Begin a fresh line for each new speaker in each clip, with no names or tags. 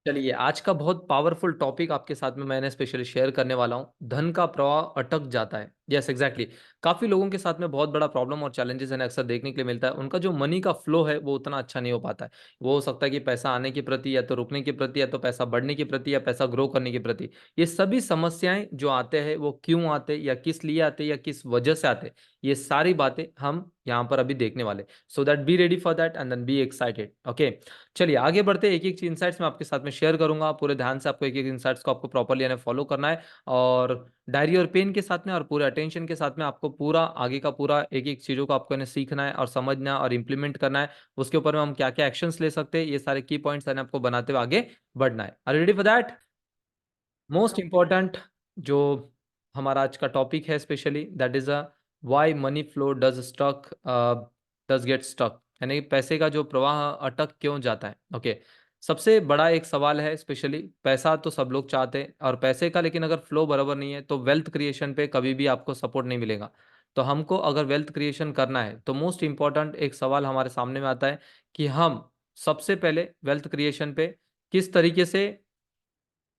चलिए, आज का बहुत पावरफुल टॉपिक आपके साथ में मैंने स्पेशली शेयर करने वाला हूँ। धन का प्रवाह अटक जाता है। Yes, exactly. काफी लोगों के साथ में बहुत बड़ा प्रॉब्लम और चैलेंजेस है अक्सर देखने के लिए मिलता है। उनका जो मनी का फ्लो है वो उतना अच्छा नहीं हो पाता है। वो हो सकता है कि पैसा आने के प्रति, या तो रुकने के प्रति, या तो पैसा बढ़ने के प्रति, या पैसा ग्रो करने के प्रति। ये सभी समस्याएं जो आते हैं वो क्यों आते, या किस लिए आते, या किस वजह से आते, ये सारी बातें हम यहाँ पर अभी देखने वाले। So that be ready for that and then be excited. Okay, चलिए आगे बढ़ते। एक एक इनसाइट्स मैं आपके साथ में शेयर करूंगा। पूरे ध्यान से आपको एक एक इनसाइट्स को आपको प्रॉपर्ली यानी फॉलो करना है, और डायरी और पेन के साथ में और पूरे अटेंशन के साथ में आपको पूरा आगे का पूरा एक एक चीजों को आपको यानी सीखना है और समझना और इंप्लीमेंट करना है। उसके ऊपर में हम क्या क्या एक्शंस ले सकते हैं, ये सारे की पॉइंट्स यानी आपको बनाते हुए आगे बढ़ना है। Are you ready for that? Most important जो हमारा आज का टॉपिक है specially, that is a why money flow does get stuck, यानी पैसे का जो प्रवाह अटक क्यों जाता है। ओके, सबसे बड़ा एक सवाल है स्पेशली। पैसा तो सब लोग चाहते हैं और पैसे का, लेकिन अगर फ्लो बराबर नहीं है तो वेल्थ क्रिएशन पे कभी भी आपको सपोर्ट नहीं मिलेगा। तो हमको अगर वेल्थ क्रिएशन करना है तो मोस्ट इंपॉर्टेंट एक सवाल हमारे सामने में आता है कि हम सबसे पहले वेल्थ क्रिएशन पे किस तरीके से,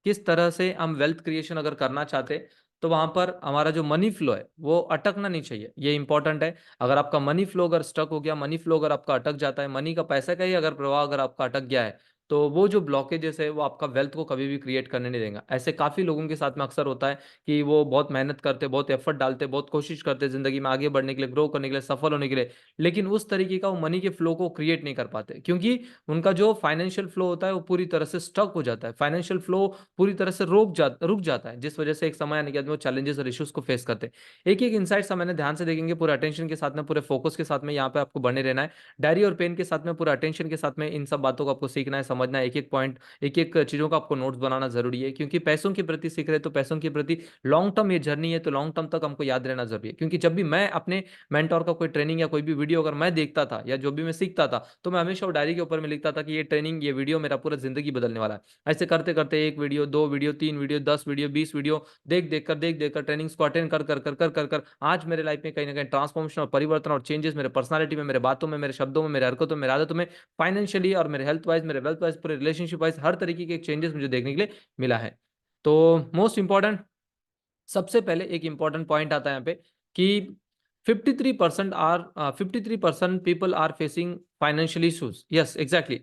किस तरह से हम वेल्थ क्रिएशन अगर करना चाहते, तो वहां पर हमारा जो मनी फ्लो है वो अटकना नहीं चाहिए। ये इंपॉर्टेंट है। अगर आपका मनी फ्लो अगर स्टक हो गया, मनी फ्लो अगर आपका अटक जाता है, मनी का पैसा का ही अगर प्रवाह अगर आपका अटक गया है, तो वो जो ब्लॉकेजेस है वो आपका वेल्थ को कभी भी क्रिएट करने नहीं देगा। ऐसे काफी लोगों के साथ में अक्सर होता है कि वो बहुत मेहनत करते, बहुत एफर्ट डालते, बहुत कोशिश करते जिंदगी में आगे बढ़ने के लिए, ग्रो करने के लिए, सफल होने के लिए, लेकिन उस तरीके का वो मनी के फ्लो को क्रिएट नहीं कर पाते, क्योंकि उनका जो फाइनेंशियल फ्लो होता है वो पूरी तरह से स्टक हो जाता है। फाइनेंशियल फ्लो पूरी तरह से रुक जाता है, जिस वजह से एक समय आने के बाद वो चैलेंजेस और इश्यूज को फेस करते हैं। एक एक इंसाइट्स हम मैंने ध्यान से देखेंगे, पूरे अटेंशन के साथ में, पूरे फोकस के साथ में यहाँ पे आपको बने रहना है। डायरी और पेन के साथ में पूरा अटेंशन के साथ में इन सब बातों को आपको सीखना है, समझना है। एक एक पॉइंट, एक एक चीजों का आपको नोट्स बनाना जरूरी है, क्योंकि पैसों के प्रति सीख रहे तो पैसों के प्रति लॉन्ग टर्म ये जर्नी है, तो लॉन्ग टर्म तक हमको याद रहना जरूरी है। क्योंकि जब भी मैं अपने मेंटोर का कोई ट्रेनिंग या कोई भी वीडियो अगर मैं देखता था या जो भी मैं सीखता था, तो मैं हमेशा वो डायरी के ऊपर में लिखता था कि ये ट्रेनिंग, ये वीडियो मेरा पूरा जिंदगी बदलने वाला है। ऐसे करते करते एक वीडियो, दो वीडियो, तीन वीडियो, 10 वीडियो, 20 वीडियो देख देख कर ट्रेनिंग्स को अटेंड कर आज मेरे लाइफ में कहीं ना कहीं ट्रांसफॉर्मेशन और परिवर्तन और चेंजेस मेरे पर्सनालिटी में, मेरे बातों में, मेरे शब्दों में, मेरे हरकतों में, मेरे आदतों में, फाइनेंशियली और मेरे हेल्थ वाइज, मेरे वेल्थ वाइज, पूरे रिलेशनशिप वाइज, हर तरीके के चेंजेस मुझे देखने के लिए मिला है। तो मोस्ट इंपॉर्टेंट, सबसे पहले एक इंपॉर्टेंट पॉइंट आता है यहाँ पे कि 53% people are facing financial issues. Yes, exactly.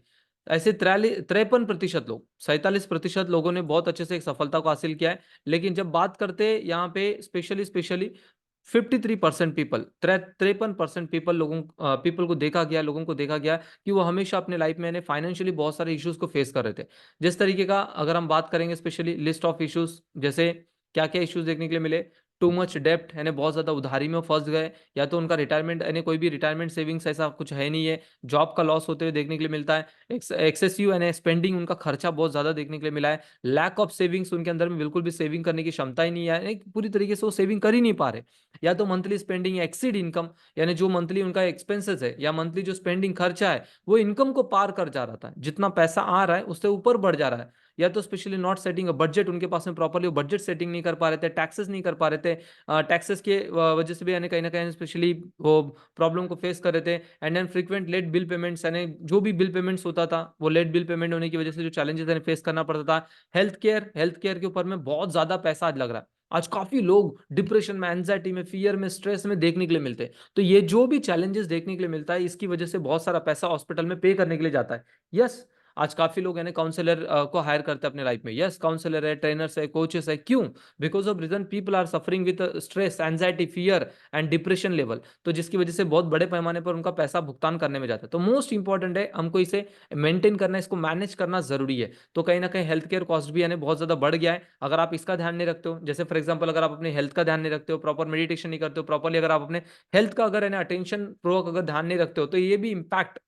ऐसे 53% लोग, 47% लोगों ने बहुत अच्छे से एक सफलता को हासिल किया है। लेकिन जब बात करते हैं यहाँ पे specially specially 53% people, 53% people, people को देखा गया, लोगों को देखा गया कि वो हमेशा अपने लाइफ में फाइनेंशियली बहुत सारे इश्यूज को फेस कर रहे थे। जिस तरीके का अगर हम बात करेंगे स्पेशली लिस्ट ऑफ इश्यूज, जैसे क्या क्या इश्यूज देखने के लिए मिले। टू मच डेप्ट, यानी बहुत ज्यादा उधारी में फंस गए, या तो उनका रिटायरमेंट यानी कोई भी रिटायरमेंट सेविंग्स ऐसा कुछ है नहीं है, जॉब का लॉस होते हुए देखने के लिए मिलता है। एक्सेसिव यानी स्पेंडिंग, उनका खर्चा बहुत ज्यादा देखने के लिए मिला है। लैक ऑफ सेविंग्स, उनके अंदर में बिल्कुल भी सेविंग करने की क्षमता ही नहीं है, यानी पूरी तरीके से वो सेविंग कर ही नहीं पा रहे। या तो मंथली स्पेंडिंग एक्सीड इनकम, यानी जो मंथली उनका एक्सपेंसेस है या मंथली जो स्पेंडिंग खर्चा है वो इनकम को पार कर जा रहा था, जितना पैसा आ रहा है उससे ऊपर बढ़ जा रहा है। या तो specially not setting a budget, उनके पास में प्रॉपर्ली बजट सेटिंग नहीं कर पा रहे थे, टैक्सेस नहीं कर पा रहे थे। टैक्सेस के वजह से भी यानी कहीं ना कहीं स्पेशली वो प्रॉब्लम को फेस कर रहे थे। And then frequent late bill payments, यानी जो भी बिल पेमेंट्स होता था वो लेट बिल पेमेंट होने की वजह से जो चैलेंजेस फेस करना पड़ता था। हेल्थ केयर के ऊपर में बहुत ज्यादा पैसा आज लग रहा है। आज काफी लोग डिप्रेशन में, एंजाइटी में, फियर में, स्ट्रेस में देखने के लिए मिलते हैं। तो ये जो भी चैलेंजेस देखने के लिए मिलता है, इसकी वजह से बहुत सारा पैसा हॉस्पिटल में पे करने के लिए जाता है। यस, आज काफी लोग यानी काउंसलर को हायर करते हैं अपने लाइफ में। यस, काउंसलर है, ट्रेनर्स है, कोचेस है। क्यों? Because of reason people are suffering with stress, anxiety, fear and depression level, तो जिसकी वजह से बहुत बड़े पैमाने पर उनका पैसा भुगतान करने में जाता है। तो मोस्ट इंपॉर्टेंट है हमको इसे मेंटेन करना, इसको मैनेज करना जरूरी है। तो कहीं ना कहीं हेल्थ केयर कॉस्ट भी यानी बहुत ज्यादा बढ़ गया है। अगर आप इसका ध्यान नहीं रखते हो, जैसे फॉर एग्जाम्पल अगर आप अपने हेल्थ का ध्यान नहीं रखते हो, प्रॉपर मेडिटेशन नहीं करते हो प्रॉपरली, अगर आप अपने हेल्थ का अगर अटेंशन पूर्वक अगर ध्यान नहीं रखते हो, तो ये भी इम्पैक्ट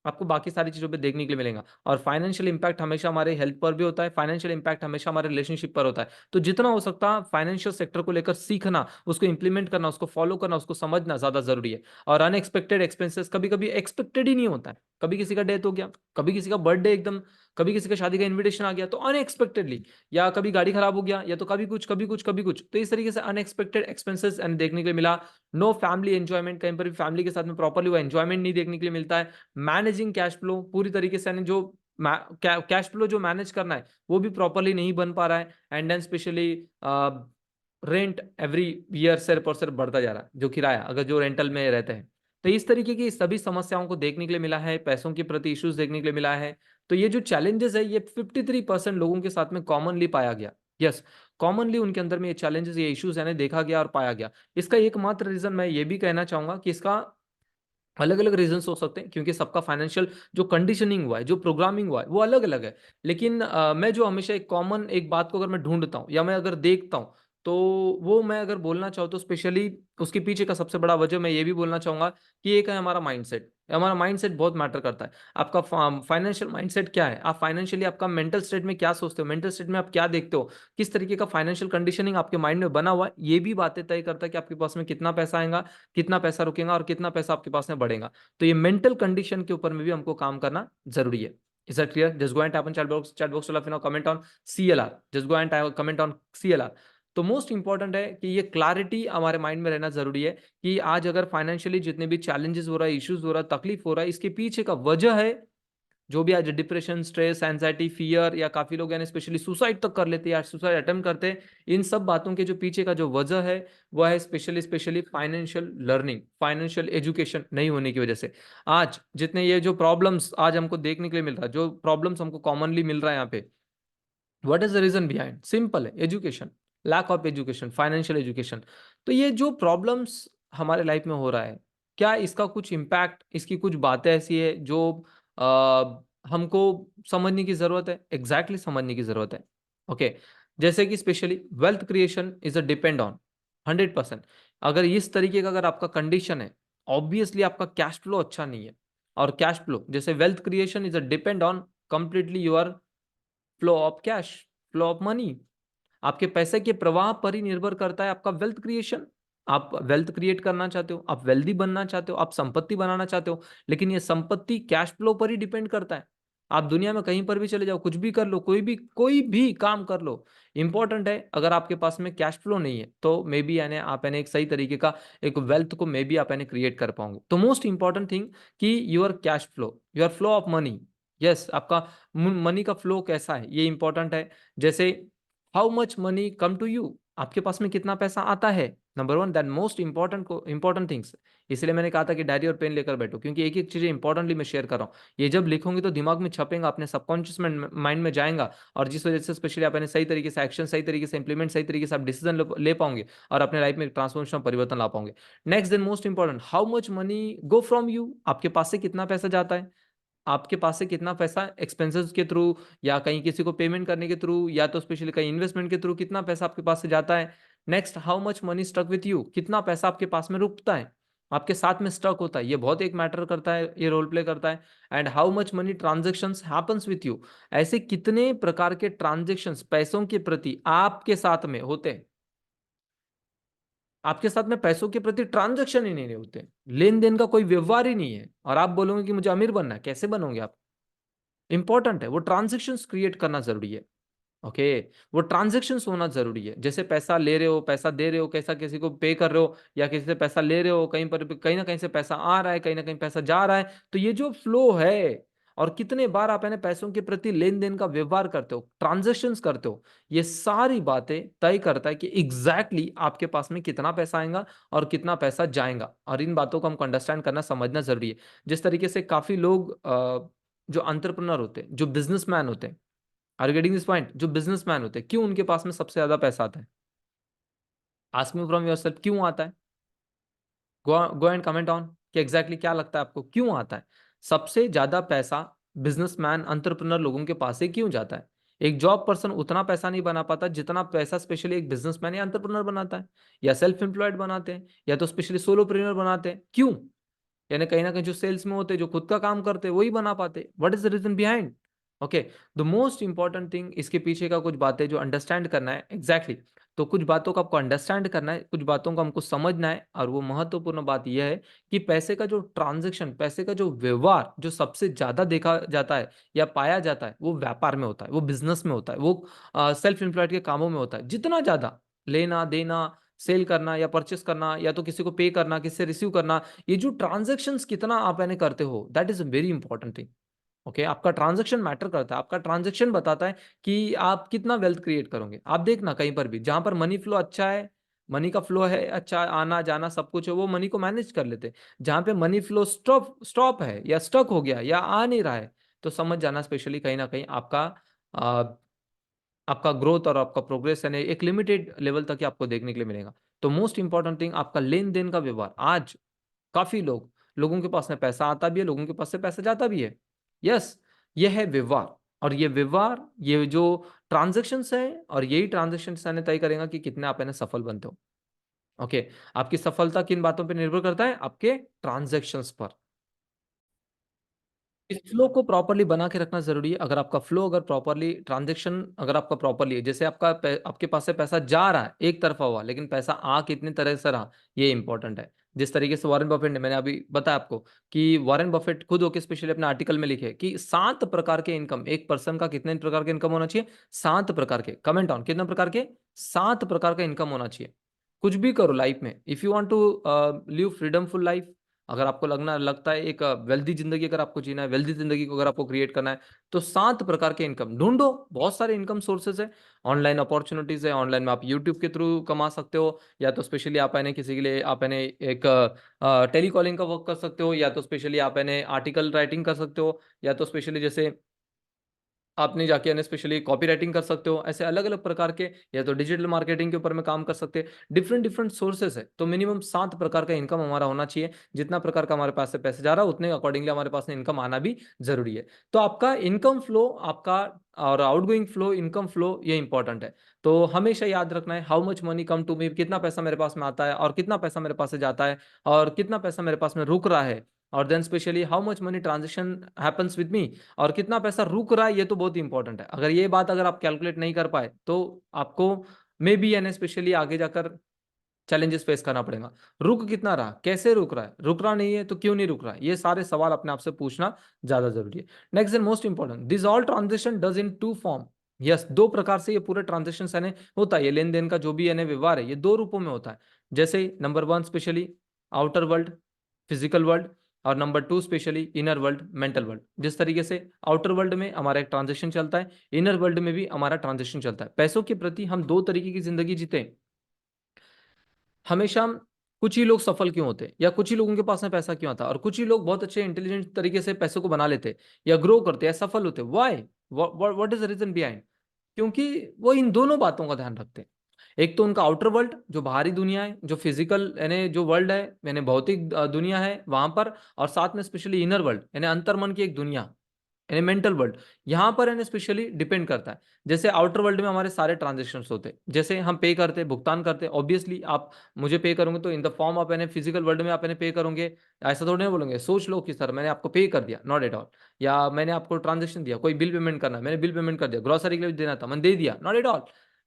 आपको बाकी सारी चीजों पे देखने के लिए मिलेगा। और फाइनेंशियल इंपैक्ट हमेशा हमारे हेल्थ पर भी होता है, फाइनेंशियल इंपैक्ट हमेशा हमारे रिलेशनशिप पर होता है। तो जितना हो सकता है फाइनेंशियल सेक्टर को लेकर सीखना, उसको इंप्लीमेंट करना, उसको फॉलो करना, उसको समझना ज्यादा जरूरी है। और अनएक्सपेक्टेड एक्सपेंसेस कभी कभी एक्सपेक्टेड ही नहीं होता है। कभी किसी का डेथ हो गया, कभी किसी का बर्थडे एकदम, कभी किसी का शादी का इन्विटेशन आ गया तो अनएक्सपेक्टेडली, या कभी गाड़ी खराब हो गया, या तो कभी कुछ कभी कुछ कभी कुछ, तो इस तरीके से अनएक्सपेक्टेड एक्सपेंसेस देखने के लिए मिला। नो फैमिली एंजॉयमेंट, कहीं पर भी फैमिली के साथ में प्रॉपरली वो एंजॉयमेंट नहीं देखने के लिए मिलता है। मैनेजिंग कैश फ्लो पूरी तरीके से, यानी जो कैश फ्लो जो मैनेज करना है वो भी प्रॉपरली नहीं बन पा रहा है, and then specially rent every year सिर्फ और सिर्फ बढ़ता जा रहा है, जो किराया अगर जो रेंटल में रहते हैं। तो इस तरीके की सभी समस्याओं को देखने के लिए मिला है, पैसों के प्रति इश्यूज देखने के लिए मिला है। तो ये जो चैलेंजेस है ये 53% लोगों के साथ में कॉमनली पाया गया। यस, कॉमनली उनके अंदर में ये चैलेंजेस, ये इश्यूज है देखा गया और पाया गया। इसका एकमात्र रीजन मैं ये भी कहना चाहूंगा कि इसका अलग अलग रीजंस हो सकते हैं, क्योंकि सबका फाइनेंशियल जो कंडीशनिंग हुआ है, जो प्रोग्रामिंग हुआ है वो अलग अलग है। लेकिन मैं जो हमेशा एक कॉमन एक बात को अगर मैं ढूंढता हूँ या मैं अगर देखता हूँ, तो वो मैं अगर बोलना चाहूँ तो स्पेशली उसके पीछे का सबसे बड़ा वजह मैं ये भी बोलना चाहूंगा कि एक है हमारा माइंडसेट। हमारा माइंडसेट बहुत मैटर करता है। आपका फाइनेंशियल माइंडसेट क्या है, आप फाइनेंशियली आपका मेंटल स्टेट में क्या सोचते हो, मेंटल स्टेट में आप क्या देखते हो, किस तरीके का फाइनेंशियल कंडीशनिंग आपके माइंड में बना हुआ है, ये भी बातें तय करता है कि आपके पास में कितना पैसा आएगा, कितना पैसा रुकेगा और कितना पैसा आपके पास में बढ़ेगा। तो ये मेंटल कंडीशन के ऊपर में भी हमको काम करना जरूरी है। Is that clear? Just go and type on chat box to let me know, comment on CLR, just go and comment on CLR। तो मोस्ट इंपॉर्टेंट है कि ये क्लैरिटी हमारे माइंड में रहना जरूरी है कि आज अगर फाइनेंशियली जितने भी चैलेंजेस हो रहा है, इश्यूज हो रहा है, तकलीफ हो रहा है, इसके पीछे का वजह है जो भी आज डिप्रेशन, स्ट्रेस, एंजाइटी, फियर, या काफी लोग यानी स्पेशली सुसाइड तक कर लेते हैं या सुसाइड अटेम्प्ट करते हैं। इन सब बातों के जो पीछे का जो वजह है वह है specially specially financial learning, financial education नहीं होने की वजह से। आज जितने ये जो प्रॉब्लम्स आज हमको देखने के लिए मिल रहा है, जो प्रॉब्लम्स हमको कॉमनली मिल रहा है यहाँ पे, what is the reason behind? Simple है, education, lack of education, financial education. तो ये जो प्रॉब्लम्स हमारे लाइफ में हो रहा है, क्या इसका कुछ इम्पैक्ट, इसकी कुछ बातें ऐसी है जो हमको समझने की जरूरत है, एग्जैक्टली समझने की जरूरत है। ओके, जैसे कि specially wealth creation is a depend on 100%। अगर इस तरीके का अगर आपका कंडीशन है, ऑब्वियसली आपका कैश फ्लो अच्छा नहीं है। और कैश फ्लो जैसे wealth creation is a depend on completely your flow of cash, flow of money. आपके पैसे के प्रवाह पर ही निर्भर करता है आपका वेल्थ क्रिएशन। आप वेल्थ क्रिएट करना चाहते हो, आप वेल्दी बनना चाहते हो, आप संपत्ति बनाना चाहते हो, लेकिन ये संपत्ति कैश फ्लो पर ही डिपेंड करता है। आप दुनिया में कहीं पर भी चले जाओ, कुछ भी कर लो, कोई भी काम कर लो, इंपॉर्टेंट है अगर आपके पास में कैश फ्लो नहीं है तो मे बी यानी आप यानी एक सही तरीके का एक वेल्थ को मे बी आप यानी क्रिएट कर पाओगे। तो मोस्ट इंपॉर्टेंट थिंग कि your cash flow, your flow of money. Yes, आपका मनी का फ्लो कैसा है ये इंपॉर्टेंट है। जैसे how much money come to you, आपके पास में कितना पैसा आता है, number one, that most important things. इसलिए मैंने कहा था कि डायरी और पेन लेकर बैठो, क्योंकि एक एक चीजें इंपॉर्टेंटली मैं शेयर कर रहा हूँ। ये जब लिखोगे तो दिमाग में छपेगा, अपने सबकॉन्शियस माइंड में जाएगा, और जिस वजह से स्पेशली आप सही तरीके से एक्शन, सही तरीके से इंप्लीमेंट, सही तरीके से आप डिसीजन ले पाओगे और अपने लाइफ में ट्रांसफॉर्मेशन परिवर्तन ला पाओगे। Next then most important, how much money go from you, आपके पास से कितना पैसा जाता है, आपके पास से कितना पैसा एक्सपेंसेस के थ्रू या कहीं किसी को पेमेंट करने के थ्रू या तो स्पेशली कहीं इन्वेस्टमेंट के थ्रू कितना पैसा आपके पास से जाता है। Next, how much money stuck with you, कितना पैसा आपके पास में रुकता है, आपके साथ में स्टक होता है, ये बहुत एक मैटर करता है, ये रोल प्ले करता है। And how much money transactions happens with you, ऐसे कितने प्रकार के ट्रांजेक्शन्स पैसों के प्रति आपके साथ में होते हैं। आपके साथ में पैसों के प्रति ट्रांजैक्शन ही नहीं होते, लेन देन का कोई व्यवहार ही नहीं है, और आप बोलोगे कि मुझे अमीर बनना है, कैसे बनोगे आप? इंपॉर्टेंट है वो ट्रांजेक्शन्स क्रिएट करना जरूरी है। ओके, वो ट्रांजेक्शन्स होना जरूरी है। जैसे पैसा ले रहे हो, पैसा दे रहे हो, कैसा किसी को पे कर रहे हो, या किसी से पैसा ले रहे हो, कहीं पर कहीं ना कहीं से पैसा आ रहा है, कहीं ना कहीं पैसा जा रहा है, तो ये जो फ्लो है और कितने बार आप यानी पैसों के प्रति लेन देन का व्यवहार करते हो, ट्रांजेक्शन्स करते हो, ये सारी बातें तय करता है कि एग्जैक्टली आपके पास में कितना पैसा आएगा और कितना पैसा जाएगा। और इन बातों को हमको अंडरस्टैंड करना, समझना जरूरी है। जिस तरीके से काफी लोग जो अंतरप्रनर होते हैं, जो बिजनेसमैन होते हैं, आर गेटिंग दिस पॉइंट, जो बिजनेसमैन होते हैं, क्यों उनके पास में सबसे ज्यादा पैसा आता है? आस्क मी फ्रॉम योरसेल्फ, क्यों आता है? गो एंड कमेंट ऑन कि एग्जैक्टली क्या लगता है आपको क्यों आता है सबसे ज्यादा पैसा बिजनेसमैन, अंतरप्रेन्योर लोगों के पास से क्यों जाता है? एक जॉब पर्सन उतना पैसा नहीं बना पाता जितना पैसा स्पेशली एक बिजनेसमैन या अंतरप्रेन्योर बनाता है, या सेल्फ एम्प्लॉयड बनाते हैं, या तो स्पेशली सोलोप्रेन्योर बनाते हैं। क्यों? यानी कहीं ना कहीं जो सेल्स में होते, जो खुद का काम करते, वही बना पाते। What is the reason behind? Okay, the most important thing, इसके पीछे का कुछ बातें जो अंडरस्टैंड करना है एग्जैक्टली तो कुछ बातों को आपको अंडरस्टैंड करना है, कुछ बातों को हमको समझना है। और वो महत्वपूर्ण बात यह है कि पैसे का जो ट्रांजेक्शन, पैसे का जो व्यवहार जो सबसे ज्यादा देखा जाता है या पाया जाता है, वो व्यापार में होता है, वो बिजनेस में होता है, वो सेल्फ एम्प्लॉयड के कामों में होता है। जितना ज्यादा लेना देना, सेल करना या परचेस करना, या तो किसी को पे करना, किसी से रिसीव करना, ये जो ट्रांजेक्शन्स कितना आप यानी करते हो, that is a very important thing. Okay, आपका ट्रांजैक्शन मैटर करता है, आपका ट्रांजैक्शन बताता है कि आप कितना वेल्थ क्रिएट करोगे। आप देखना कहीं पर भी जहां पर मनी फ्लो अच्छा है, मनी का फ्लो है अच्छा, आना जाना सब कुछ है, वो मनी को मैनेज कर लेते हैं। जहां पे मनी फ्लो स्टॉप स्टॉप है या स्टक हो गया या आ नहीं रहा है, तो समझ जाना स्पेशली कहीं ना कहीं आपका आपका ग्रोथ और आपका प्रोग्रेस यानी एक लिमिटेड लेवल तक ही आपको देखने के लिए मिलेगा। तो मोस्ट इंपॉर्टेंट थिंग आपका लेन देन का व्यवहार। आज काफी लोगों के पास में पैसा आता भी है, लोगों के पास से पैसा जाता भी है। यस, ये है व्यवहार। और ये व्यवहार, ये जो ट्रांजेक्शन्स है, और यही ट्रांजेक्शन्स तय करेगा कि कितने आप यानी सफल बनते हो। ओके, आपकी सफलता किन बातों पर निर्भर करता है? आपके ट्रांजेक्शन्स पर। इस फ्लो को प्रॉपरली बना के रखना जरूरी है। अगर आपका फ्लो, अगर प्रॉपरली ट्रांजेक्शन अगर आपका प्रॉपरली है, जैसे आपके पास से पैसा जा रहा है एक तरफा हुआ, लेकिन पैसा आ कितने तरह से रहा, ये इंपॉर्टेंट है। जिस तरीके से वॉरेन बफेट ने, मैंने अभी बताया आपको कि वॉरेन बफेट खुद होकर स्पेशली अपने आर्टिकल में लिखे कि 7 प्रकार के इनकम, एक पर्सन का कितने प्रकार के इनकम होना चाहिए? 7 प्रकार के। कमेंट ऑन कितने प्रकार के? 7 प्रकार का इनकम होना चाहिए। कुछ भी करो लाइफ में, if you want to live freedomful life, अगर आपको लगता है एक वेल्दी जिंदगी अगर आपको जीना है, वेल्दी जिंदगी को अगर आपको क्रिएट करना है, तो 7 प्रकार के इनकम ढूंढो। बहुत सारे इनकम सोर्सेज है, ऑनलाइन अपॉर्चुनिटीज है। ऑनलाइन में आप यूट्यूब के थ्रू कमा सकते हो, या तो स्पेशली आप किसी के लिए आप एक टेलीकॉलिंग का वर्क कर सकते हो, या तो स्पेशली आप आर्टिकल राइटिंग कर सकते हो, या तो स्पेशली जैसे आपने जाके स्पेशली कॉपी राइटिंग कर सकते हो। ऐसे अलग अलग प्रकार के, या तो डिजिटल मार्केटिंग के ऊपर में काम कर सकते हैं। डिफरेंट डिफरेंट सोर्सेस है। तो मिनिमम 7 प्रकार का इनकम हमारा होना चाहिए। जितना प्रकार का हमारे पास से पैसे जा रहा है, उतने अकॉर्डिंगली हमारे पास में इनकम आना भी जरूरी है। तो आपका इनकम फ्लो, आपका और आउटगोइंग फ्लो, इनकम फ्लो, ये इंपॉर्टेंट है। तो हमेशा याद रखना है, how much money come to me, कितना पैसा मेरे पास में आता है और कितना पैसा मेरे पास से जाता है, और कितना पैसा मेरे पास में रुक रहा है। और then specially how much money transaction happens with me, और कितना पैसा रुक रहा है, ये तो बहुत इंपॉर्टेंट है। अगर ये बात अगर आप कैलकुलेट नहीं कर पाए, तो आपको मे बी यानी स्पेशली आगे जाकर चैलेंजेस फेस करना पड़ेगा। रुक कितना रहा, कैसे रुक रहा है, रुक रहा नहीं है तो क्यों नहीं रुक रहा है, ये सारे सवाल अपने आप से पूछना ज्यादा जरूरी है। Next and most important, this all transaction does in two form. Yes, 2 प्रकार से ये पूरे ट्रांजेक्शन यानी होता है। ये लेन देन का जो भी यानी व्यवहार है, ये 2 रूपों में होता है। जैसे number 1 specially outer world, physical world, और number 2 specially inner world, mental world. जिस तरीके से आउटर वर्ल्ड में हमारा एक ट्रांजेक्शन चलता है, इनर वर्ल्ड में भी हमारा ट्रांजेक्शन चलता है। पैसों के प्रति हम 2 तरीके की जिंदगी जीते हैं। हमेशा कुछ ही लोग सफल क्यों होते हैं, या कुछ ही लोगों के पास में पैसा क्यों आता है, और कुछ ही लोग बहुत अच्छे इंटेलिजेंट तरीके से पैसों को बना लेते, या ग्रो करते, या सफल होते। Why? What is the reason behind? क्योंकि वो इन दोनों बातों का ध्यान रखते हैं। एक तो उनका आउटर वर्ल्ड, जो बाहरी दुनिया है, जो फिजिकल यानी जो वर्ल्ड है, यानी भौतिक दुनिया है वहां पर, और साथ में स्पेशली इनर वर्ल्ड यानी अंतर्मन की एक दुनिया, यानी मेंटल वर्ल्ड। यहाँ पर यानी स्पेशली डिपेंड करता है। जैसे आउटर वर्ल्ड में हमारे सारे ट्रांजेक्शन्स होते हैं, जैसे हम पे करते हैं, भुगतान करते हैं। ऑब्वियसली आप मुझे पे करोगे तो इन द फॉर्म ऑफ यानी फिजिकल वर्ल्ड में आप पे करोगे। ऐसा थोड़ी ना बोलोगे, सोच लो कि सर मैंने आपको पे कर दिया, नॉट एट ऑल। या मैंने आपको ट्रांजेक्शन दिया, कोई बिल पेमेंट करना है, मैंने बिल पेमेंट कर दिया, ग्रोसरी के लिए देना था मैंने दे दिया, not at all.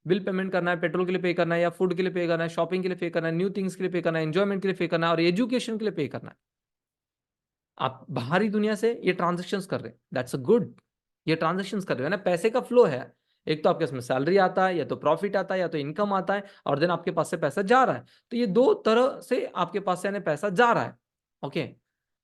Bill payment करना है, पेट्रोल के लिए पे करना है, या फूड के लिए पे करना है, शॉपिंग के लिए पे करना है, न्यू थिंग्स के लिए पे करना है, एंजॉयमेंट के लिए पे करना है, और एजुकेशन के लिए पे करना है। आप बाहरी दुनिया से ये ट्रांजेक्शन्स कर रहे हैं, दैट्स अ गुड। ये ट्रांजेक्शन्स कर रहे हो ना, पैसे का फ्लो है। एक तो आपके इसमें सैलरी आता है, या तो प्रॉफिट आता है, या तो इनकम आता है, और देन आपके पास से पैसा जा रहा है। तो ये 2 तरह से आपके पास से पैसा जा रहा है। ओके,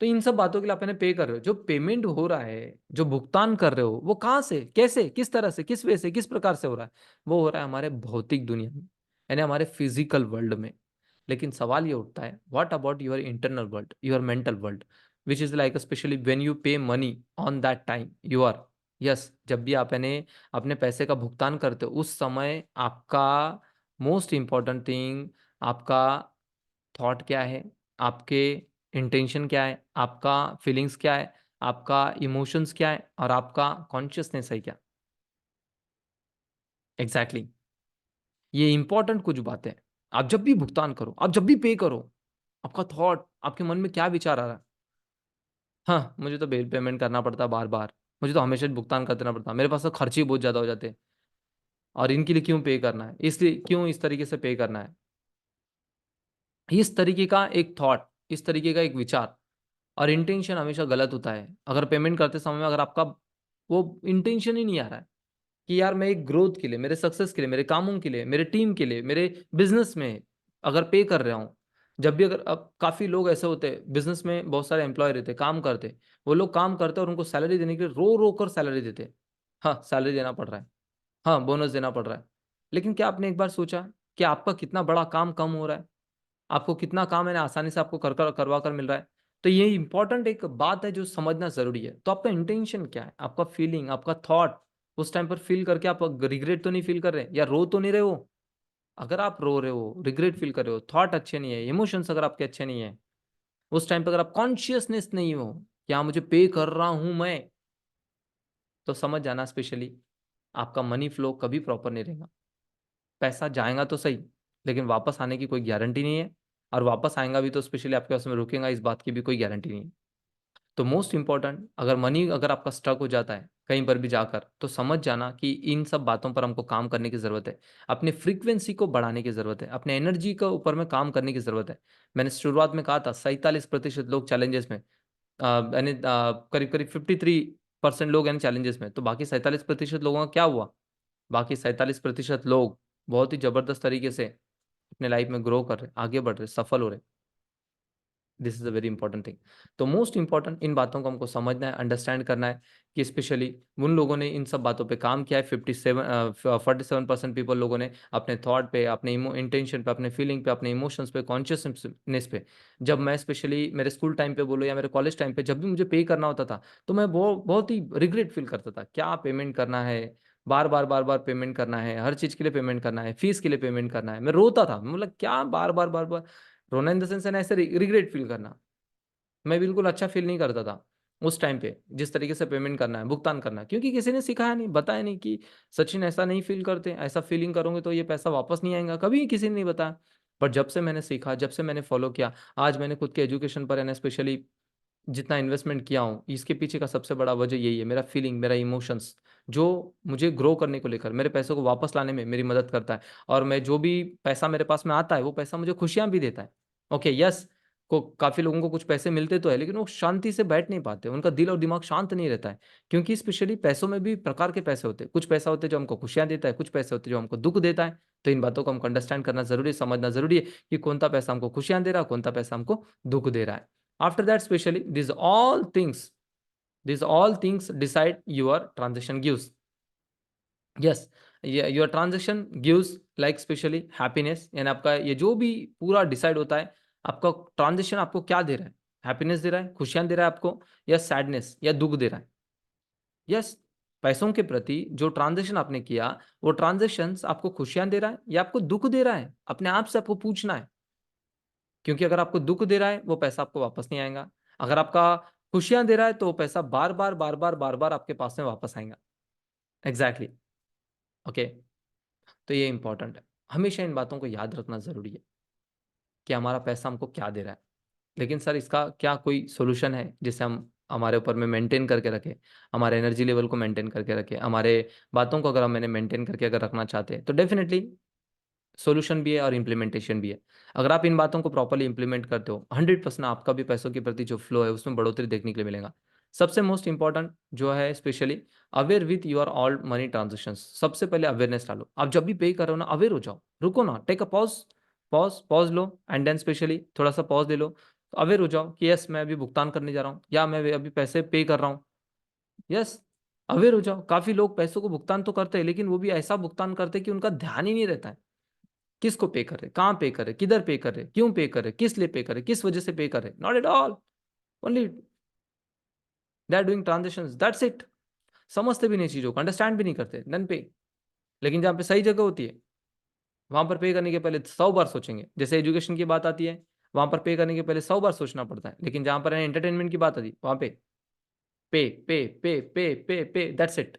तो इन सब बातों के लिए आप पे कर रहे हो। जो पेमेंट हो रहा है, जो भुगतान कर रहे हो, वो कहाँ से, कैसे, किस तरह से, किस वे से, किस प्रकार से हो रहा है? वो हो रहा है हमारे भौतिक दुनिया में, यानी हमारे फिजिकल वर्ल्ड में। लेकिन सवाल ये उठता है, what about your internal world, your mental world, which is like specially when you pay money on that time you are. Yes, जब भी आप अपने पैसे का भुगतान करते हो, उस समय आपका मोस्ट इंपॉर्टेंट थिंग, आपका थॉट क्या है, आपके इंटेंशन क्या है, आपका फीलिंग्स क्या है, आपका इमोशंस क्या है, और आपका कॉन्शियसनेस है क्या। Exactly exactly. ये इंपॉर्टेंट कुछ बातें हैं। आप जब भी भुगतान करो, आप जब भी पे करो, आपका थॉट, आपके मन में क्या विचार आ रहा है? हाँ, मुझे तो बिल पेमेंट करना पड़ता है बार बार, मुझे तो हमेशा भुगतान करना पड़ता है, मेरे पास तो खर्चे ही बहुत ज्यादा हो जाते हैं, और इनके लिए क्यों पे करना है, इसलिए क्यों इस तरीके से पे करना है। इस तरीके का एक थॉट, इस तरीके का एक विचार और इंटेंशन हमेशा गलत होता है। अगर पेमेंट करते समय में अगर आपका वो इंटेंशन ही नहीं आ रहा है कि यार मैं एक ग्रोथ के लिए, मेरे सक्सेस के लिए, मेरे कामों के लिए, मेरे टीम के लिए, मेरे बिजनेस में अगर पे कर रहा हूँ, जब भी अगर अब काफ़ी लोग ऐसे होते हैं, बिज़नेस में बहुत सारे एम्प्लॉयी रहते हैं, काम करते हैं। वो लोग काम करते हैं और उनको सैलरी देने के लिए रो-रो कर सैलरी देते हैं। हाँ, सैलरी देना पड़ रहा है। हाँ, बोनस देना पड़ रहा है। लेकिन क्या आपने एक बार सोचा कि आपका कितना बड़ा काम कम हो रहा है? आपको कितना काम है ना आसानी से आपको करवा कर मिल रहा है? तो ये इम्पोर्टेंट एक बात है जो समझना ज़रूरी है। तो आपका इंटेंशन क्या है? आपका फीलिंग, आपका थॉट उस टाइम पर फ़ील करके आप रिग्रेट तो नहीं फ़ील कर रहे हैं या रो तो नहीं रहे हो? अगर आप रो रहे हो, रिग्रेट फ़ील कर रहे हो, थॉट अच्छे नहीं है, इमोशंस अगर आपके अच्छे नहीं है, उस टाइम पे अगर आप कॉन्शियसनेस नहीं हो, कि हाँ, मुझे पे कर रहा हूँ मैं, तो समझ जाना स्पेशली आपका मनी फ्लो कभी प्रॉपर नहीं रहेगा। पैसा जाएगा तो सही, लेकिन वापस आने की कोई गारंटी नहीं है और वापस आएगा भी तो स्पेशली आपके पास में रुकेगा, इस बात की भी कोई गारंटी नहीं है। तो मोस्ट इम्पोर्टेंट, अगर मनी अगर आपका स्टक हो जाता है कहीं पर भी जाकर, तो समझ जाना कि इन सब बातों पर हमको काम करने की ज़रूरत है। अपनी फ्रीक्वेंसी को बढ़ाने की ज़रूरत है, अपने एनर्जी के ऊपर में काम करने की ज़रूरत है। मैंने शुरुआत में कहा था 47% लोग चैलेंजेस में, यानी करीब-करीब 53% लोग हैं चैलेंजेस में, तो बाकी 47% लोगों का क्या हुआ? बाकी 47% लोग बहुत ही ज़बरदस्त तरीके से अपने लाइफ में ग्रो कर रहे हैं, आगे बढ़ रहे हैं, सफल हो रहे हैं। This is a very important thing. तो मोस्ट इम्पोर्टेंट इन बातों को हमको समझना है, अंडरस्टैंड करना है कि स्पेशली उन लोगों ने इन सब बातों पे काम किया है। 47% पीपल लोगों ने अपने थॉट पे, अपने इंटेंशन पे, अपने फीलिंग पे, अपने इमोशंस पे, कॉन्शियसनेस पे। जब मैं स्पेशली मेरे स्कूल टाइम पे बोलो या मेरे कॉलेज टाइम पे जब भी मुझे पे करना होता था, तो मैं बहुत ही रिग्रेट फील करता था। क्या पेमेंट करना है, बार-बार पेमेंट करना है, हर चीज़ के लिए पेमेंट करना है, फीस के लिए पेमेंट करना है। मैं रोता था, मतलब क्या बार-बार रोना इन द सेंस है ना, ऐसे रिग्रेट फील करना। मैं बिल्कुल अच्छा फ़ील नहीं करता था, उस टाइम पे, जिस तरीके से पेमेंट करना है, भुगतान करना है। क्योंकि किसी ने सिखाया नहीं, बताया नहीं कि सचिन ऐसा नहीं फ़ील करते, ऐसा फ़ीलिंग करोगे तो ये पैसा वापस नहीं आएगा, कभी किसी ने नहीं बताया। पर जब से मैंने सीखा, जब से मैंने फ़ॉलो किया, आज मैंने खुद के एजुकेशन पर है ना स्पेशली जितना इन्वेस्टमेंट किया हूँ, इसके पीछे का सबसे बड़ा वजह यही है, मेरा फ़ीलिंग, मेरा इमोशंस, जो मुझे ग्रो करने को लेकर, मेरे पैसों को वापस लाने में मेरी मदद करता है। और मैं जो भी पैसा मेरे पास में आता है, वो पैसा मुझे खुशियाँ भी देता है। ओके, यस, को काफ़ी लोगों को कुछ पैसे मिलते तो है, लेकिन वो शांति से बैठ नहीं पाते, उनका दिल और दिमाग शांत नहीं रहता है। क्योंकि स्पेशली पैसों में भी प्रकार के पैसे होते हैं, कुछ पैसा होते हैं जो हमको खुशियाँ देता है, कुछ पैसे होते हैं जो हमको दुःख देता है। तो इन बातों को हमको अंडरस्टैंड करना ज़रूरी है, समझना ज़रूरी है कि कौन-सा पैसा हमको खुशियाँ दे रहा है, कौन-सा पैसा हमको दुःख दे रहा है। After that, specially, these all things decide your transaction gives. Yes, your transaction gives like specially happiness, यानी आपका ये जो भी पूरा डिसाइड होता है, आपका ट्रांजेक्शन आपको क्या दे रहा है? हैप्पीनेस दे रहा है, खुशियाँ दे रहा है आपको, या सैडनेस या दुःख दे रहा है? यस, पैसों के प्रति जो ट्रांज़ैक्शन आपने किया, वो ट्रांज़ैक्शंस आपको खुशियाँ दे रहा है या आपको दुःख दे रहा है? अपने आप से आपको पूछना है। क्योंकि अगर आपको दुःख दे रहा है, वो पैसा आपको वापस नहीं आएगा। अगर आपका खुशियाँ दे रहा है, तो वो पैसा बार-बार आपके पास में वापस आएगा। Exactly, okay. तो ये इम्पोर्टेंट है। हमेशा इन बातों को याद रखना ज़रूरी है कि हमारा पैसा हमको क्या दे रहा है। लेकिन सर इसका क्या कोई सॉल्यूशन है जिससे हम हमारे ऊपर में मेंटेन करके रखें, हमारे एनर्जी लेवल को मेंटेन करके रखें, हमारे बातों को अगर हम मैंने मेंटेन करके अगर रखना चाहते हैं, तो डेफ़िनिटली सॉल्यूशन भी है और इम्प्लीमेंटेशन भी है। अगर आप इन बातों को प्रॉपर्ली इम्प्लीमेंट करते हो, 100% आपका भी पैसों के प्रति जो फ्लो है, उसमें बढ़ोतरी देखने के लिए मिलेगा। सबसे मोस्ट इम्पोर्टेंट जो है specially aware with your all money transactions. सबसे पहले अवेयरनेस डालो। आप जब भी पे कर रहे हो ना, अवेयर हो जाओ। रुको ना, टेक अ पॉज़, पॉज़ लो एंड देन स्पेशली थोड़ा-सा पॉज़ ले लो। अवेयर हो जाओ कि यस मैं अभी भुगतान करने जा रहा हूँ या मैं अभी पैसे पे कर रहा हूँ। यस, अवेयर हो जाओ। काफ़ी लोग पैसों को भुगतान तो करते हैं, लेकिन वो भी ऐसा भुगतान करते हैं कि उनका ध्यान ही नहीं रहता है। किसको पे कर रहे हैं, कहाँ पे कर रहे हैं, किधर पे कर रहे हैं, क्यों पे कर रहे हैं, किस लिए पे कर रहे हैं, किस वजह से पे कर रहे हैं? Not at all, only they are doing transactions, that's it. समझते भी नहीं चीज़ों को, अंडरस्टैंड भी नहीं करते, देन पे। लेकिन जहाँ पे सही जगह होती है, वहाँ पर पे करने के पहले 100 बार सोचेंगे। जैसे एजुकेशन की बात आती है, वहाँ पर पे करने के पहले 100 बार सोचना पड़ता है। लेकिन जहाँ पर एंटरटेनमेंट की बात आती है, वहाँ पे, दैट्स इट।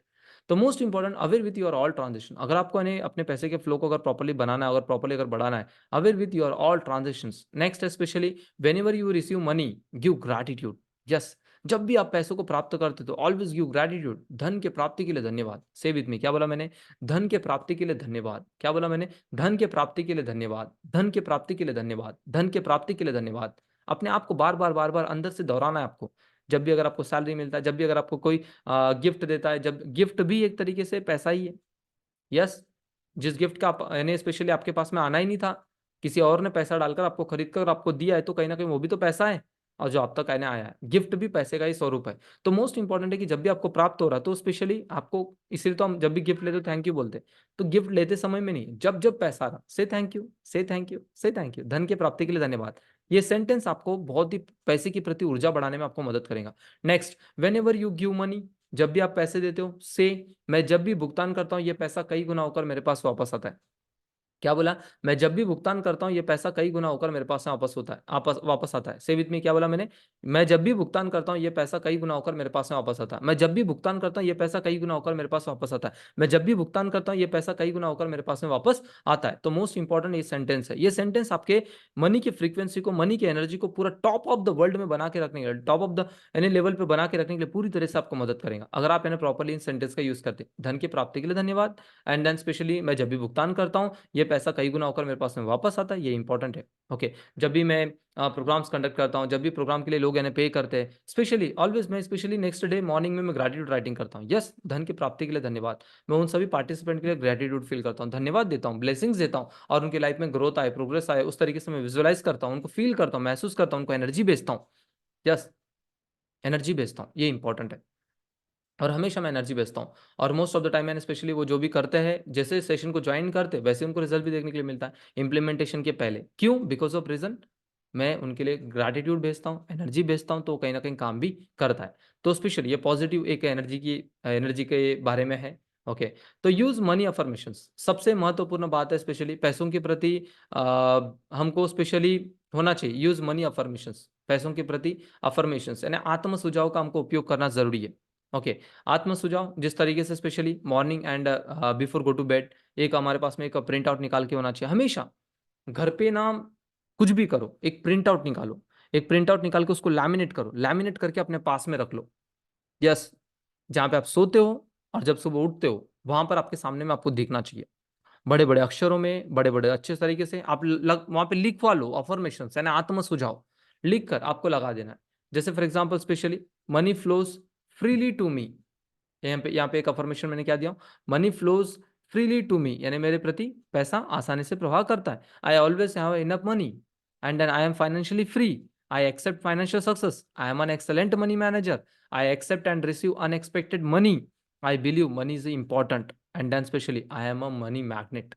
तो most important aware with your all transaction. अगर आपको यानी अपने पैसे के फ्लो को अगर प्रॉपर्ली बनाना है, अगर प्रॉपर्ली अगर बढ़ाना है, aware with your all transactions. Next specially whenever you receive money, give gratitude. Yes, जब भी आप पैसों को प्राप्त करते हो तो ऑलवेज़ गिव ग्रैटिट्यूड। धन के प्राप्ति के लिए धन्यवाद। से विथ मी, क्या बोला मैंने? धन के प्राप्ति के लिए धन्यवाद। क्या बोला मैंने? धन के प्राप्ति के लिए धन्यवाद, धन के प्राप्ति के लिए धन्यवाद, धन के प्राप्ति के लिए धन्यवाद। अपने आप को बार-बार अंदर से दोहराना है आपको। जब भी अगर आपको सैलरी मिलता है, जब भी अगर आपको कोई गिफ्ट देता है, जब गिफ्ट भी एक तरीके से पैसा ही है। यस, जिस गिफ्ट का आप यानी स्पेशली आपके पास में आना ही नहीं था, किसी और ने पैसा डालकर आपको खरीद कर आपको दिया है, तो कहीं ना कहीं वो भी तो पैसा है, और जो आप तक आने आया है, गिफ्ट भी पैसे का ही स्वरूप है। तो मोस्ट इंपॉर्टेंट है कि जब भी आपको प्राप्त हो रहा है, तो स्पेशली आपको, इसलिए तो हम जब भी गिफ्ट लेते तो थैंक यू बोलते हैं। तो गिफ्ट लेते समय में नहीं, जब जब पैसा आ रहा, से थैंक यू, से थैंक यू, से थैंक यू, धन की प्राप्ति के लिए धन्यवाद। ये सेंटेंस आपको बहुत ही पैसे की प्रति ऊर्जा बढ़ाने में आपको मदद करेगा। Next, when ever you give money, जब भी आप पैसे देते हो, से मैं जब भी भुगतान करता हूं, ये पैसा कई गुना होकर मेरे पास वापस आता है। क्या बोला? मैं जब भी भुगतान करता हूं, ये पैसा कई गुना होकर मेरे पास में वापस होता है, वापस आता है। से विथ में क्या बोला मैंने? मैं जब भी भुगतान करता हूं, ये पैसा कई गुना होकर मेरे पास में वापस आता है। मैं जब भी भुगतान करता हूं, ये पैसा कई गुना होकर मेरे पास वापस आता है। मैं जब भी भुगतान करता हूं, ये पैसा कई गुना होकर मेरे पास में वापस आता है। तो मोस्ट इंपॉर्टेंट ये सेंटेंस है। ये सेंटेंस आपके मनी की फ्रीक्वेंसी को, मनी की एनर्जी को पूरा टॉप ऑफ द वर्ल्ड में बना के रखने के लिए, टॉप ऑफ द यानी लेवल पे बना के रखने के लिए पूरी तरह से आपको मदद करेगा, अगर आप इन्हें प्रॉपर्ली इन सेंटेंस का यूज करते। धन की प्राप्ति के लिए धन्यवाद, एंड देन स्पेशली मैं जब भी भुगतान करता हूं, ये पैसा कई गुना होकर मेरे पास में वापस आता है, ये इंपॉर्टेंट है। ओके, जब भी मैं प्रोग्राम्स कंडक्ट करता हूं, जब भी प्रोग्राम के लिए लोग इन्हें पे करते हैं, स्पेशली ऑलवेज मैं स्पेशली नेक्स्ट डे मॉर्निंग में मैं ग्रेटिट्यूड राइटिंग करता हूं। यस, धन की प्राप्ति के लिए धन्यवाद। मैं उन सभी पार्टिसिपेंट के लिए ग्रेटिट्यूड फील करता हूं, धन्यवाद देता हूं, ब्लेसिंग्स देता हूं, और उनकी लाइफ में ग्रोथ आए, प्रोग्रेस आए, उस तरीके से मैं विजुअलाइज करता हूं, उनको फील करता हूं, महसूस करता हूं, उनको एनर्जी भेजता हूं। यस, एनर्जी भेजता हूं, ये इंपॉर्टेंट है। और हमेशा मैं एनर्जी बेचता हूँ। और मोस्ट ऑफ द टाइम मैंने स्पेशली वो जो भी करते हैं, जैसे सेशन को ज्वाइन करते वैसे उनको रिजल्ट भी देखने के लिए मिलता है इंप्लीमेंटेशन के पहले। क्यों? बिकॉज ऑफ रीजन, मैं उनके लिए ग्रैटिट्यूड भेजता हूँ, एनर्जी भेजता हूँ, तो कहीं ना कहीं काम भी करता है। तो स्पेशली ये पॉजिटिव एक एनर्जी के बारे में है। ओके, तो यूज मनी अफर्मेशन, सबसे महत्वपूर्ण बात है स्पेशली पैसों के प्रति हमको स्पेशली होना चाहिए। यूज मनी अफर्मेशन, पैसों के प्रति अफर्मेशन यानी आत्म सुझाव का हमको उपयोग करना जरूरी है। ओके, आत्म सुझाव जिस तरीके से specially morning and before go to bed, एक हमारे पास में एक प्रिंट आउट निकाल के होना चाहिए हमेशा। घर पे ना कुछ भी करो, एक प्रिंट आउट निकालो, एक प्रिंट आउट निकाल के उसको लैमिनेट करो, लैमिनेट करके अपने पास में रख लो। यस, जहां पे आप सोते हो और जब सुबह उठते हो, वहां पर आपके सामने में आपको दिखना चाहिए, बड़े बड़े अक्षरों में, बड़े बड़े अच्छे तरीके से आप वहां पे लिखवा लो अफर्मेशन यानी आत्म सुझाव, लिख कर आपको लगा देना है। जैसे for example specially money flows freely to me, यहाँ पे एक अफर्मेशन मैंने क्या दिया, money flows freely to me यानी मेरे प्रति पैसा आसानी से प्रवाह करता है। I always have enough money and then I am financially free. I accept financial success, I am an excellent money manager. I accept and receive unexpected money. I believe money is important and then specially I am a money magnet.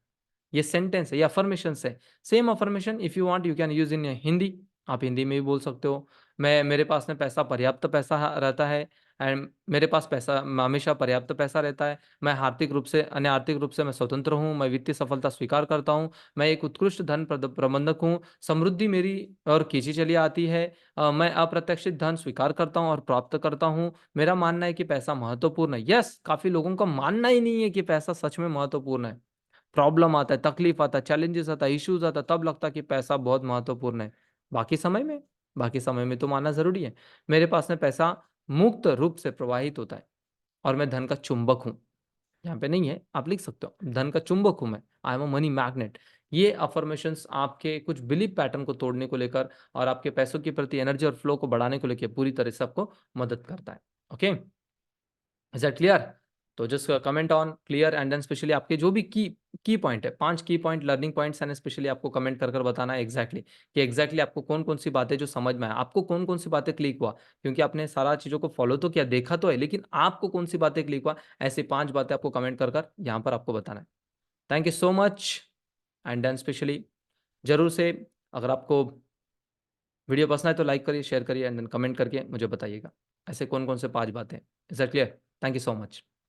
ये sentence है, ये affirmation है। Same affirmation if you want you can use in Hindi, आप हिंदी में भी बोल सकते हो। मैं, मेरे पास में पैसा, पर्याप्त पैसा रहता है, एंड मेरे पास पैसा हमेशा पर्याप्त पैसा रहता है। मैं आर्थिक रूप से, अन्य आर्थिक रूप से मैं स्वतंत्र हूँ। मैं वित्तीय सफलता स्वीकार करता हूँ। मैं एक उत्कृष्ट धन प्रबंधक हूँ। समृद्धि मेरी और खींची चली आती है। मैं अप्रत्याशित धन स्वीकार करता हूँ और प्राप्त करता हूँ। मेरा मानना है कि पैसा महत्वपूर्ण है। यस, काफी लोगों का मानना ही नहीं है कि पैसा सच में महत्वपूर्ण है। प्रॉब्लम आता है, तकलीफ आता है, चैलेंजेस आता है, इश्यूज आता है, तब लगता है कि पैसा बहुत महत्वपूर्ण है। बाकी समय में, बाकी समय में तो मानना जरूरी है। मेरे पास में पैसा मुक्त रूप से प्रवाहित होता है और मैं धन का चुंबक हूं। यहाँ पे नहीं है, आप लिख सकते हो, धन का चुंबक हूं मैं, I am a money magnet. ये अफर्मेशंस आपके कुछ बिलीफ पैटर्न को तोड़ने को लेकर और आपके पैसों के प्रति एनर्जी और फ्लो को बढ़ाने को लेकर पूरी तरह से आपको मदद करता है। Okay, is that clear? तो just comment on clear and then specially आपके जो भी की पॉइंट है, 5 key point learning points and specially आपको कमेंट कर बताना है एग्जैक्टली कि एग्जैक्टली आपको कौन कौन सी बातें जो समझ में आया, आपको कौन कौन सी बातें क्लिक हुआ। क्योंकि आपने सारा चीजों को फॉलो तो किया, देखा तो है, लेकिन आपको कौन सी बातें क्लिक हुआ, ऐसी 5 बातें आपको कमेंट कर यहाँ पर आपको बताना है। Thank you so much. And then specially जरूर से, अगर आपको वीडियो पसंद है तो लाइक करिए, शेयर करिए एंड देन कमेंट करके मुझे बताइएगा ऐसे कौन कौन से 5 बातें। Is that clear? Thank you so much.